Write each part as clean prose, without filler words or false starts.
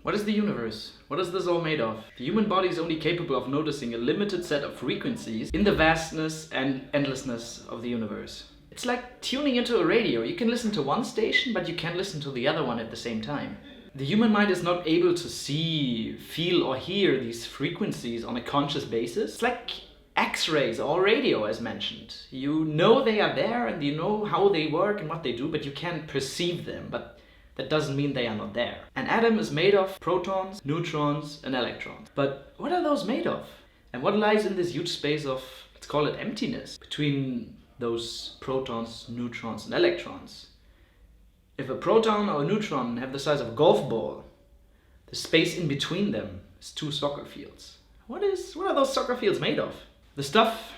What is the universe? What is this all made of? The human body is only capable of noticing a limited set of frequencies in the vastness and endlessness of the universe. It's like tuning into a radio. You can listen to one station, but you can't listen to the other one at the same time. The human mind is not able to see, feel, or hear these frequencies on a conscious basis. It's like X-rays or radio, as mentioned. You know they are there and you know how they work and what they do, but you can't perceive them. But that doesn't mean they are not there. An atom is made of protons, neutrons, and electrons. But what are those made of? And what lies in this huge space of, let's call it emptiness, between those protons, neutrons, and electrons? If a proton or a neutron have the size of a golf ball, the space in between them is 2 soccer fields. What are those soccer fields made of? The stuff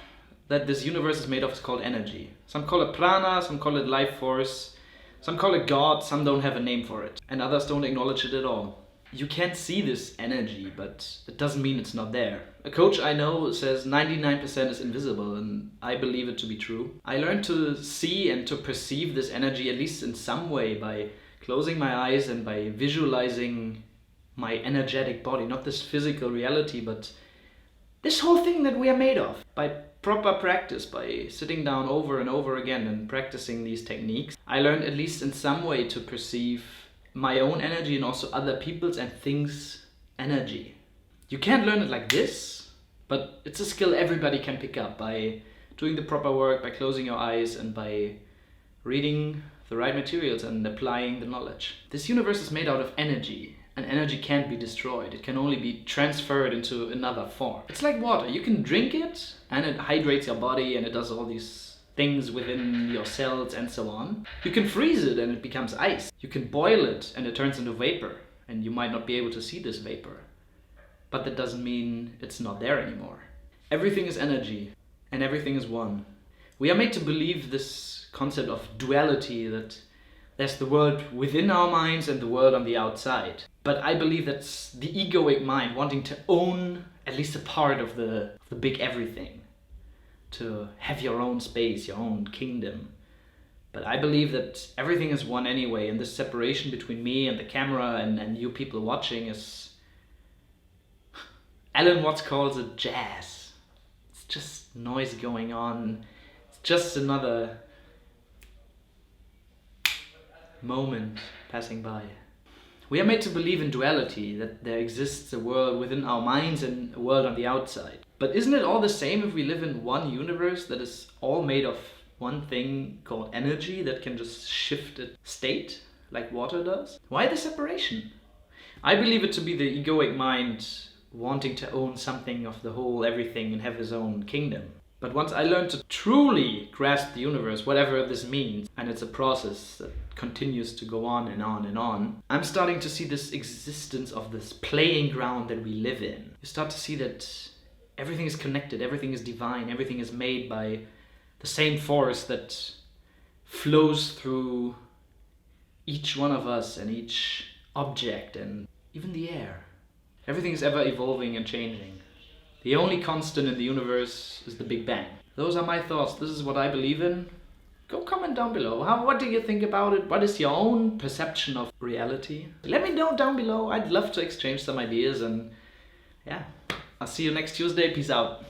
that this universe is made of is called energy. Some call it prana, some call it life force, some call it God, some don't have a name for it, and others don't acknowledge it at all. You can't see this energy, but it doesn't mean it's not there. A coach I know says 99% is invisible, and I believe it to be true. I learned to see and to perceive this energy, at least in some way, by closing my eyes and by visualizing my energetic body, not this physical reality, but this whole thing that we are made of. By proper practice, by sitting down over and over again and practicing these techniques, I learned at least in some way to perceive my own energy and also other people's and things' energy. You can't learn it like this, but it's a skill everybody can pick up by doing the proper work, by closing your eyes, and by reading the right materials and applying the knowledge. This universe is made out of energy, and energy can't be destroyed. It can only be transferred into another form. It's like water. You can drink it and it hydrates your body and it does all these things within your cells and so on. You can freeze it and it becomes ice. You can boil it and it turns into vapor, and you might not be able to see this vapor. But that doesn't mean it's not there anymore. Everything is energy and everything is one. We are made to believe this concept of duality, that there's the world within our minds and the world on the outside. But I believe that's the egoic mind wanting to own at least a part of the big everything. To have your own space, your own kingdom. But I believe that everything is one anyway, and this separation between me and the camera and you people watching is... Alan Watts calls it jazz. It's just noise going on. It's just another moment passing by. We are made to believe in duality, that there exists a world within our minds and a world on the outside. But isn't it all the same if we live in one universe that is all made of one thing called energy that can just shift its state like water does? Why the separation? I believe it to be the egoic mind wanting to own something of the whole everything and have his own kingdom. But once I learned to truly grasp the universe, whatever this means, and it's a process that continues to go on and on and on, I'm starting to see this existence of this playing ground that we live in. You start to see that everything is connected, everything is divine, everything is made by the same force that flows through each one of us and each object and even the air. Everything is ever evolving and changing. The only constant in the universe is the Big Bang. Those are my thoughts. This is what I believe in. Go comment down below. What do you think about it? What is your own perception of reality? Let me know down below. I'd love to exchange some ideas, and yeah, I'll see you next Tuesday. Peace out.